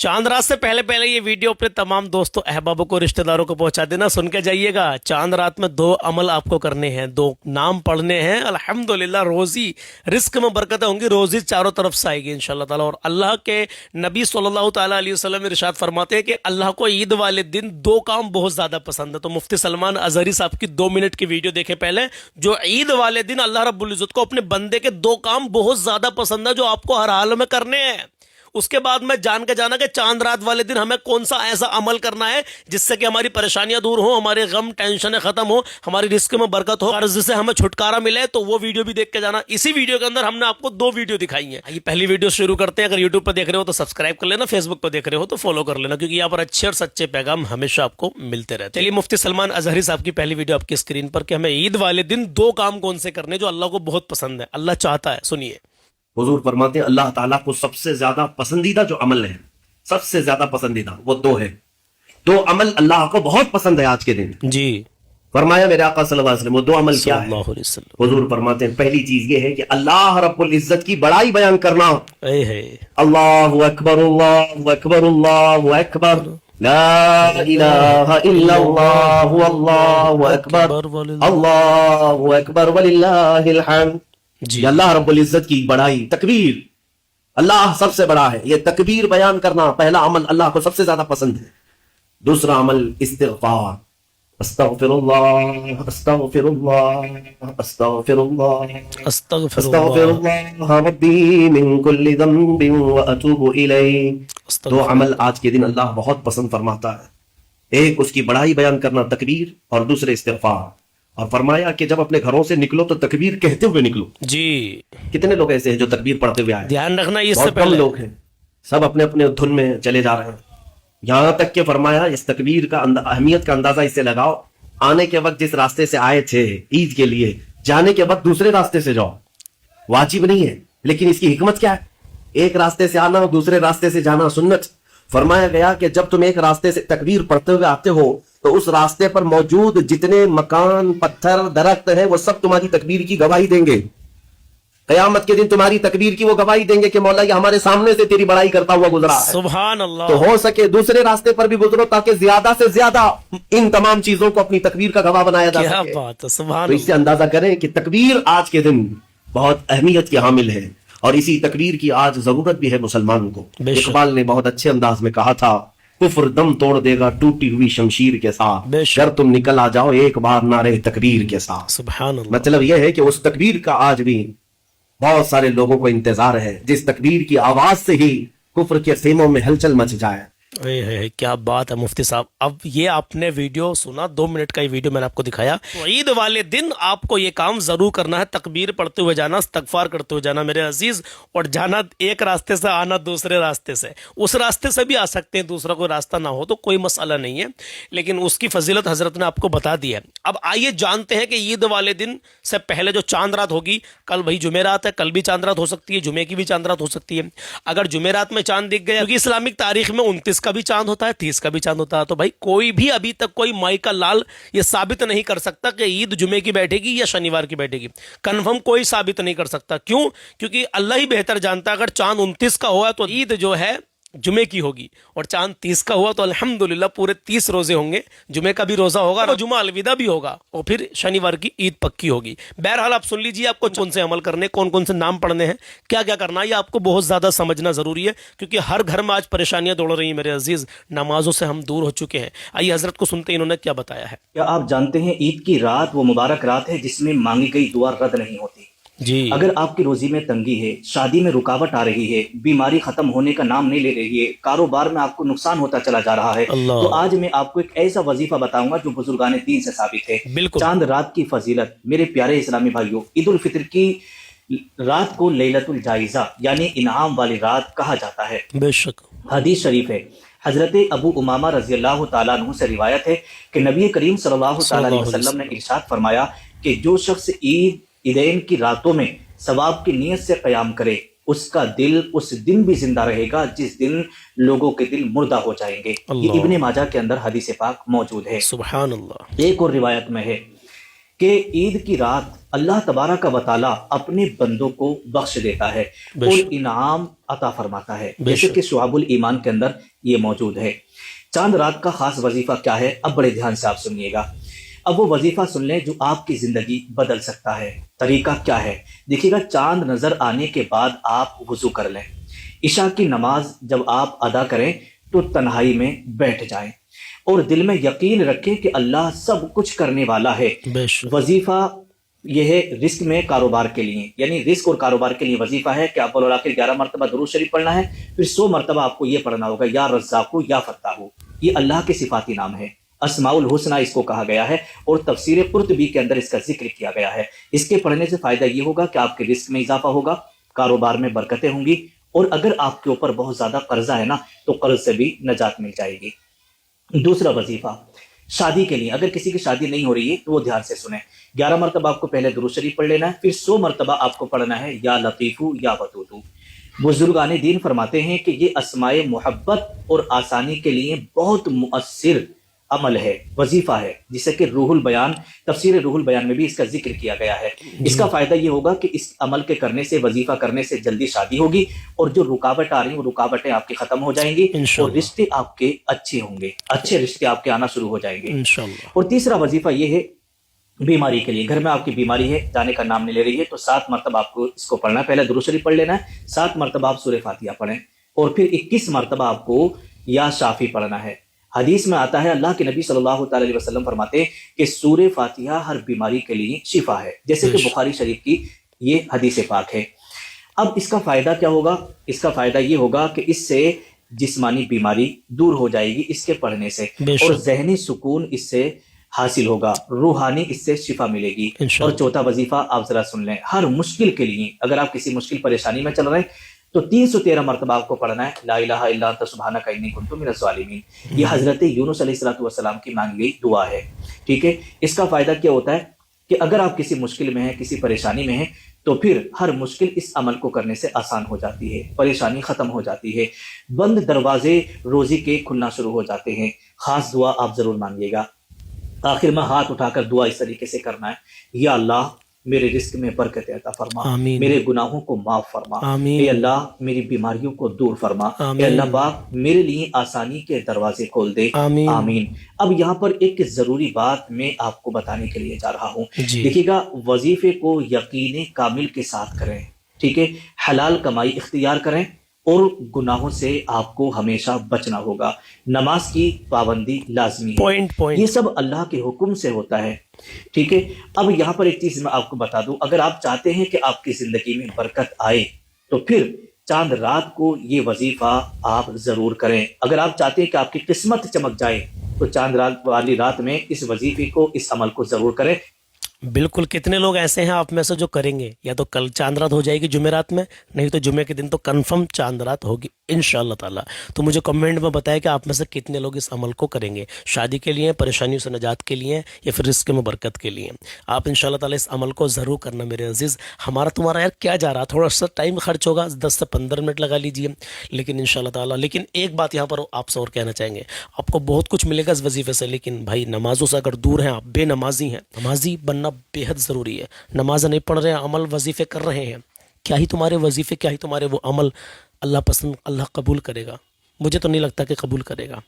चांद रात से पहले पहले ये वीडियो अपने तमाम दोस्तों अहबाबों को रिश्तेदारों को पहुंचा देना। सुन के जाइएगा, चांद रात में 2 अमल आपको करने हैं, 2 नाम पढ़ने हैं। अल्हम्दुलिल्लाह रोजी रिस्क में बरकतें होंगी, रोजी चारों तरफ से आएगी इंशाअल्लाह ताला। और अल्लाह के नबी सल्लल्लाहु ताला अलैहि वसल्लम इरशाद फरमाते हैं कि अल्लाह को ईद वाले दिन 2 काम बहुत ज्यादा पसंद है। तो मुफ्ती सलमान अजहरी साहब की 2 मिनट की वीडियो देखे पहले, जो ईद वाले दिन अल्लाह रब्बुल इज्जत को अपने बंदे के 2 काम बहुत ज्यादा पसंद है जो आपको हर हाल में करने हैं। उसके बाद मैं जान के जाना कि चांद रात वाले दिन हमें कौन सा ऐसा अमल करना है जिससे कि हमारी परेशानियां दूर हो, हमारे गम टेंशन खत्म हो, हमारी रिस्क में बरकत हो, कर्ज से हमें छुटकारा मिले। तो वो वीडियो भी देख के जाना। इसी वीडियो के अंदर हमने आपको 2 वीडियो दिखाई हैं। ये पहली वीडियो शुरू करते हैं। अगर यूट्यूब पर देख रहे हो तो सब्सक्राइब कर लेना, फेसबुक पर देख रहे हो तो फॉलो कर लेना, क्योंकि यहाँ पर अच्छे और सच्चे पैगाम हमेशा आपको मिलते रहते हैं। चलिए मुफ्ती सलमान अजहरी साहब की पहली वीडियो आपकी स्क्रीन पर कि हमें ईद वाले दिन 2 काम कौन से करने जो अल्लाह को बहुत पसंद है, अल्लाह चाहता है। सुनिए। हुजूर फरमाते हैं अल्लाह ताला को सबसे ज्यादा पसंदीदा जो अमल है, सबसे ज्यादा पसंदीदा वो 2 है। 2 अमल अल्लाह को बहुत पसंद है आज के दिन। जी फरमाया मेरे आका सल्लल्लाहु अलैहि वसल्लम, वो 2 अमल क्या है? सल्लल्लाहु अलैहि वसल्लम। हुजूर फरमाते हैं पहली चीज ये है कि अल्लाह रब्बुल इज्जत की बड़ाई बयान करना। अल्लाहु अकबर अल्लाहु अकबर अल्लाहु अकबर, ला इलाहा इल्लल्लाह अल्लाहु अकबर वलिल्लाहिल हम्द। जी अल्लाह रब्बुल इज्जत की बड़ाई, तकबीर, अल्लाह सबसे बड़ा है, ये तकबीर बयान करना पहला अमल अल्लाह को सबसे ज्यादा पसंद है। दूसरा अमल इस्तिग़फ़ार, अस्तग़फिरुल्लाह अस्तग़फिरुल्लाह अस्तग़फिरुल्लाह अस्तग़फिरुल्लाह रब्बी मिन कुल्लि ज़ंबिन व अतूबु इलैहि। 2 अमल आज के दिन अल्लाह बहुत पसंद फरमाता है। एक उसकी बड़ाई बयान करना, तकबीर, और दूसरे इस्तिग़फ़ार। और फरमाया कि जब अपने घरों से निकलो तो तकबीर कहते हुए निकलो। जी कितने लोग ऐसे हैं जो तकबीर पढ़ते हुए आए? ध्यान रखना, इससे पहले लोग हैं, सब अपने अपने धुन में चले जा रहे हैं। यहां तक कि फरमाया इस तकबीर का अहमियत का अंदाजा इससे लगाओ, आने के वक्त जिस रास्ते से आए थे ईद के लिए, जाने के वक्त दूसरे रास्ते से जाओ। वाजिब नहीं है, लेकिन इसकी हिकमत क्या है? एक रास्ते से आना और दूसरे रास्ते से जाना सुन्नत। फरमाया गया कि जब तुम एक रास्ते से तकबीर पढ़ते हुए आते हो तो उस रास्ते पर मौजूद जितने मकान, पत्थर, दरख्त हैं वो सब तुम्हारी तकबीर की गवाही देंगे। कयामत के दिन तुम्हारी तकबीर की वो गवाही देंगे कि मौला ये हमारे सामने से तेरी बड़ाई करता हुआ गुजरा है। सुभान अल्लाह। तो हो सके दूसरे रास्ते पर भी गुजरो ताकि ज्यादा से ज्यादा इन तमाम चीजों को अपनी तकबीर का गवाह बनाया जा सके। क्या बात है, सुभान। तो इससे अंदाजा करें कि तकबीर आज के दिन बहुत अहमियत की हामिल है, और इसी तकबीर की आज जरूरत भी है मुसलमान को। इकबाल ने बहुत अच्छे अंदाज में कहा था, कुफ्र दम तोड़ देगा टूटी हुई शमशीर के साथ, अगर तुम निकल आ जाओ एक बार नारे तकबीर के साथ। सुभान अल्लाह। मतलब यह है कि उस तकबीर का आज भी बहुत सारे लोगों को इंतजार है जिस तकबीर की आवाज से ही कुफ्र के खेमों में हलचल मच जाए। क्या बात है मुफ्ती साहब। अब ये आपने वीडियो सुना, 2 मिनट का ये वीडियो मैंने आपको दिखाया। तो ईद वाले दिन आपको ये काम जरूर करना है, तकबीर पढ़ते हुए जाना, इस्तग़फ़ार करते हुए जाना मेरे अजीज, और जाना एक रास्ते से, आना दूसरे रास्ते से। उस रास्ते से भी आ सकते हैं, दूसरा कोई रास्ता ना हो तो कोई मसला नहीं है, लेकिन उसकी फजीलत हजरत ने आपको बता दी है। अब आइए जानते हैं कि ईद वाले दिन से पहले जो चांद रात होगी, कल भाई जुमेरात है, कल भी चांद रात हो सकती है, जुमे की भी चांद रात हो सकती है। अगर जुमेरात में चांद दिख गया, क्योंकि इस्लामिक तारीख में 29 का भी चांद होता है, 30 का भी चांद होता है, तो भाई कोई भी अभी तक कोई माई का लाल ये साबित नहीं कर सकता कि ईद जुमे की बैठेगी या शनिवार की बैठेगी। कन्फर्म कोई साबित नहीं कर सकता। क्यों? क्योंकि अल्लाह ही बेहतर जानता है। अगर चांद 29 का हुआ तो ईद जो है जुमे की होगी, और चांद 30 का हुआ तो अल्हम्दुलिल्लाह पूरे 30 रोजे होंगे। जुमे का भी रोजा होगा और जुमा अलविदा भी होगा, और फिर शनिवार की ईद पक्की होगी। बहरहाल आप सुन लीजिए, आपको कौन से अमल करने, कौन कौन से नाम पढ़ने हैं, क्या क्या करना है, ये आपको बहुत ज्यादा समझना जरूरी है, क्योंकि हर घर में आज परेशानियां दौड़ रही हैं मेरे अजीज। नमाजों से हम दूर हो चुके हैं। आइए हजरत को सुनते हैं इन्होंने क्या बताया है। क्या आप जानते हैं ईद की रात वो मुबारक रात है जिसमें मांगी गई दुआ रद्द नहीं होती। जी अगर आपकी रोजी में तंगी है, शादी में रुकावट आ रही है, बीमारी खत्म होने का नाम नहीं ले रही है, कारोबार में आपको नुकसान होता चला जा रहा है, तो आज मैं आपको एक ऐसा वजीफा बताऊंगा जो बुजुर्गाने दीन से साबित है। चांद रात की फजीलत। मेरे प्यारे इस्लामी भाइयों, ईद उल फितर की रात को लैलतुल जायजा यानी इनाम वाली रात कहा जाता है। बेशक हदीस शरीफ है, हजरत अबू उमामा रजी अल्लाह तआला अन्हु से रिवायत है कि नबी करीम सल्लल्लाहु अलैहि वसल्लम ने इरशाद फरमाया कि जो शख्स ईदैन की रातों में सवाब की नीयत से क़याम करे, उसका दिल उस दिन भी जिंदा रहेगा जिस दिन लोगों के दिल मुर्दा हो जाएंगे। ये इब्ने माजा के अंदर हदीस पाक मौजूद है। सुभान अल्लाह। एक और रिवायत में है کہ عید کی رات اللہ تبارک و تعالی اپنے بندوں کو بخش دیتا ہے اور انعام عطا فرماتا ہے، جیسے کہ شعب الایمان کے اندر یہ موجود ہے۔ چاند رات کا خاص وظیفہ کیا ہے، اب بڑے دھیان سے آپ سنیے گا۔ اب وہ وظیفہ سن لیں جو آپ کی زندگی بدل سکتا ہے۔ طریقہ کیا ہے؟ دیکھیے گا، چاند نظر آنے کے بعد آپ وضو کر لیں، عشاء کی نماز جب آپ ادا کریں تو تنہائی میں بیٹھ جائیں اور دل میں یقین رکھیں کہ اللہ سب کچھ کرنے والا ہے۔ وظیفہ یہ ہے رزق میں کاروبار کے لیے، یعنی رزق اور کاروبار کے لیے وظیفہ ہے کہ آپ آخر 11 مرتبہ درود شریف پڑھنا ہے، پھر 100 مرتبہ آپ کو یہ پڑھنا ہوگا یا رزاقو یا فتاحو۔ یہ اللہ کے صفاتی نام ہے، اسماء الحسنہ اس کو کہا گیا ہے، اور تفسیر قرطبی کے اندر اس کا ذکر کیا گیا ہے۔ اس کے پڑھنے سے فائدہ یہ ہوگا کہ آپ کے رزق میں اضافہ ہوگا، کاروبار میں برکتیں ہوں گی، اور اگر آپ کے اوپر بہت زیادہ قرضہ ہے نا تو قرض سے بھی نجات مل جائے گی۔ دوسرا وظیفہ شادی کے لیے، اگر کسی کی شادی نہیں ہو رہی ہے تو وہ دھیان سے سنیں۔ 11 مرتبہ آپ کو پہلے درود شریف پڑھ لینا ہے، پھر 100 مرتبہ آپ کو پڑھنا ہے یا لطیفو یا ودودو۔ بزرگان دین فرماتے ہیں کہ یہ اسماء محبت اور آسانی کے لیے بہت مؤثر عمل ہے، وظیفہ ہے، جسے کہ روح البیان، تفسیر روح البیان میں بھی اس کا ذکر کیا گیا ہے۔ اس کا فائدہ یہ ہوگا کہ اس عمل کے کرنے سے، وظیفہ کرنے سے جلدی شادی ہوگی، اور جو رکاوٹ آ رہی ہیں وہ رکاوٹیں آپ کی ختم ہو جائیں گی، اور رشتے آپ کے اچھے ہوں گے، اچھے رشتے آپ کے آنا شروع ہو جائیں گے۔ اور تیسرا وظیفہ یہ ہے بیماری کے لیے، گھر میں آپ کی بیماری ہے، جانے کا نام نہیں لے رہی ہے، تو 7 مرتبہ آپ کو اس کو پڑھنا ہے۔ پہلے درود شریف پڑھ لینا ہے، 7 مرتبہ آپ سورہ فاتحہ پڑھیں، اور پھر 21 مرتبہ آپ کو یا شافی پڑھنا ہے۔ حدیث میں آتا ہے، اللہ کے نبی صلی اللہ تعالی علیہ وسلم فرماتے ہیں کہ سورہ فاتحہ ہر بیماری کے لیے شفا ہے، جیسے کہ بخاری شریف کی یہ حدیث پاک ہے۔ اب اس کا فائدہ کیا ہوگا؟ اس کا فائدہ یہ ہوگا کہ اس سے جسمانی بیماری دور ہو جائے گی اس کے پڑھنے سے، اور ذہنی سکون اس سے حاصل ہوگا، روحانی اس سے شفا ملے گی۔ اور چوتھا وظیفہ آپ ذرا سن لیں، ہر مشکل کے لیے، اگر آپ کسی مشکل پریشانی میں چل رہے ہیں تو 313 مرتبہ آپ کو پڑھنا ہے، لا الہ الا انت سبحانک انی کنت من الظالمین۔ یہ حضرت یونس علیہ السلام کی مانگی گئی دعا ہے، ٹھیک ہے۔ اس کا فائدہ کیا ہوتا ہے کہ اگر آپ کسی مشکل میں ہیں، کسی پریشانی میں ہیں، تو پھر ہر مشکل اس عمل کو کرنے سے آسان ہو جاتی ہے، پریشانی ختم ہو جاتی ہے، بند دروازے روزی کے کھلنا شروع ہو جاتے ہیں۔ خاص دعا آپ ضرور مانگیے گا۔ آخر میں ہاتھ اٹھا کر دعا اس طریقے سے کرنا ہے، یا اللہ میرے رزق میں برکت عطا فرما، میرے گناہوں کو معاف فرما، اے اللہ میری بیماریوں کو دور فرما، اے اللہ پاک میرے لیے آسانی کے دروازے کھول دے، آمین۔ اب یہاں پر ایک ضروری بات میں آپ کو بتانے کے لیے جا رہا ہوں، دیکھیے گا، وظیفے کو یقین کامل کے ساتھ کریں، ٹھیک ہے، حلال کمائی اختیار کریں، اور گناہوں سے آپ کو ہمیشہ بچنا ہوگا، نماز کی پابندی لازمی ہے، یہ سب اللہ کے حکم سے ہوتا ہے، ٹھیک ہے۔ اب یہاں پر ایک چیز میں آپ کو بتا دوں، اگر آپ چاہتے ہیں کہ آپ کی زندگی میں برکت آئے تو پھر چاند رات کو یہ وظیفہ آپ ضرور کریں۔ اگر آپ چاہتے ہیں کہ آپ کی قسمت چمک جائے تو چاند رات والی رات میں اس وظیفے کو، اس عمل کو ضرور کریں۔ بالکل، کتنے لوگ ایسے ہیں آپ میں سے جو کریں گے؟ یا تو کل چاند رات ہو جائے گی جمعرات میں، نہیں تو جمعے کے دن تو کنفرم چاند رات ہوگی انشاءاللہ تعالیٰ۔ تو مجھے کمنٹ میں بتائیں کہ آپ میں سے کتنے لوگ اس عمل کو کریں گے، شادی کے لیے، پریشانیوں سے نجات کے لیے، یا پھر رزق میں برکت کے لیے۔ آپ انشاءاللہ تعالیٰ اس عمل کو ضرور کرنا میرے عزیز۔ ہمارا تمہارا یار کیا جا رہا، تھوڑا سا ٹائم خرچ ہوگا، 10 سے 15 منٹ لگا لیجئے، لیکن انشاءاللہ تعالیٰ۔ لیکن ایک بات یہاں پر آپ سے اور کہنا چاہیں گے، آپ کو بہت کچھ ملے گا اس وظیفے سے، لیکن بھائی نمازوں سے اگر دور ہیں آپ، بے نمازی ہیں، نمازی بننا بے حد ضروری ہے۔ نماز نہیں پڑھ رہے ہیں، عمل وظیفے کر رہے ہیں، کیا ہی تمہارے وظیفے، کیا ہی تمہارے وہ عمل اللہ پسند، اللہ قبول کرے گا؟ مجھے تو نہیں لگتا کہ قبول کرے گا،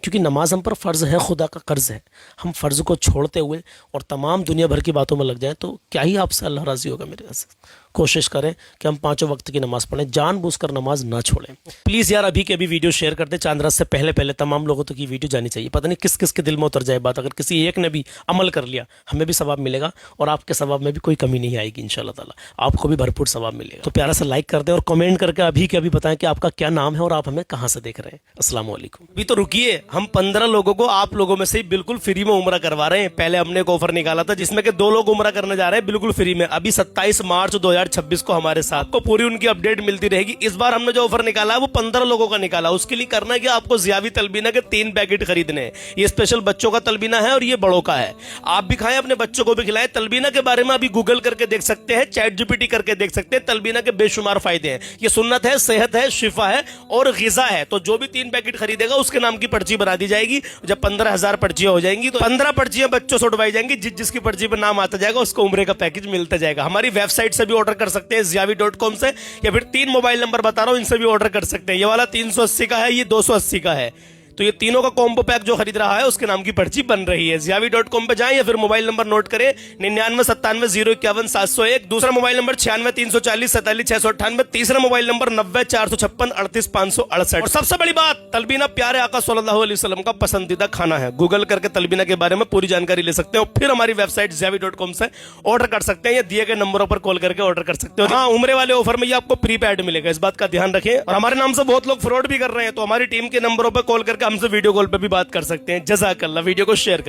کیونکہ نماز ہم پر فرض ہے، خدا کا قرض ہے۔ ہم فرض کو چھوڑتے ہوئے اور تمام دنیا بھر کی باتوں میں لگ جائیں تو کیا ہی آپ سے اللہ راضی ہوگا میرے سے۔ کوشش کریں کہ ہم 5 وقت کی نماز پڑھیں، جان بوجھ کر نماز نہ چھوڑیں۔ پلیز یار ابھی کے ابھی ویڈیو شیئر کر دیں، چاند رات سے پہلے تمام لوگوں تک یہ ویڈیو جانی چاہیے۔ پتہ نہیں کس کس کے دل میں اتر جائے بات، اگر کسی ایک نے بھی عمل کر لیا ہمیں بھی ثواب ملے گا، اور آپ کے ثواب میں بھی کوئی کمی نہیں آئے گی انشاءاللہ تعالیٰ، آپ کو بھی بھرپور ثواب ملے گا۔ تو پیارا سا لائک کر دیں اور کمنٹ کر کے ابھی کے ابھی بتائیں کہ آپ کا کیا نام ہے اور آپ ہمیں کہاں سے دیکھ رہے ہیں۔ السلام علیکم۔ ابھی تو رکیے، ہم 15 لوگوں کو آپ لوگوں میں سے بالکل فری میں عمرہ کروا رہے ہیں۔ پہلے ہم نے ایک آفر نکالا تھا جس میں کہ 2 لوگ عمرہ کرنے جا رہے ہیں بالکل فری میں، ابھی 27 مارچ 2023 2026 को हमारे साथ, आपको पूरी उनकी अपडेट मिलती रहेगी। इस बार हमने जो ऑफर निकाला है वो 15 लोगों का निकाला। उसके लिए करना है कि आपको ज़ियावी तलबीना के 3 पैकेट खरीदने हैं। ये स्पेशल बच्चों का तलबीना है और ये बड़ों का है। आप भी खाएं, अपने बच्चों को भी खिलाएं। तलबीना के बारे में अभी गूगल करके देख सकते हैं, चैट जीपीटी करके देख सकते हैं। तलबीना के बेशुमार फायदे हैं। ये सुन्नत है, सेहत है, शिफा है और गिजा है। तो जो भी 3 पैकेट खरीदेगा उसके नाम की पर्ची बना दी जाएगी। जब 15,000 पर्चियां हो जाएंगी तो 15 पर्चियां बच्चों से उठवाई जाएंगी। जिसकी पर्ची पर नाम आता जाएगा उसको उम्रे का पैकेज मिलता जाएगा। हमारी वेबसाइट से भी ऑर्डर कर सकते हैं, ziavi.com से, या फिर 3 मोबाइल नंबर बता रहा हूं, इनसे भी ऑर्डर कर सकते हैं। ये वाला 380 का है, ये 280 का है। तो ये तीनों का कॉम्बो पैक जो खरीद रहा है उसके नाम की पर्ची बन रही है। ziavi.com पे जाएं या फिर मोबाइल नंबर नोट करें 9997051701। दूसरा मोबाइल नंबर 9634474698। तीसरा मोबाइल नंबर 9045538568। और सबसे बड़ी बात, तलबीना प्यारे आका सल्लल्लाहु अलैहि वसल्लम का पसंदीदा खाना है। गूगल करके तलबीना के बारे में पूरी जानकारी ले सकते हैं और फिर हमारी वेबसाइट ziavi.com से ऑर्डर कर सकते हैं या दिए गए नंबरों पर कॉल करके ऑर्डर कर सकते हो। हाँ, उम्रे वाले ऑफर में ये आपको प्रीपेड मिलेगा, इस बात का ध्यान रखें। और हमारे नाम से बहुत लोग फ्रॉड भी कर रहे हैं, तो हमारी टीम के नंबरों पर कॉल करके हमसे वीडियो कॉल पे भी बात कर सकते हैं। जज़ाकल्लाह। वीडियो को शेयर करें।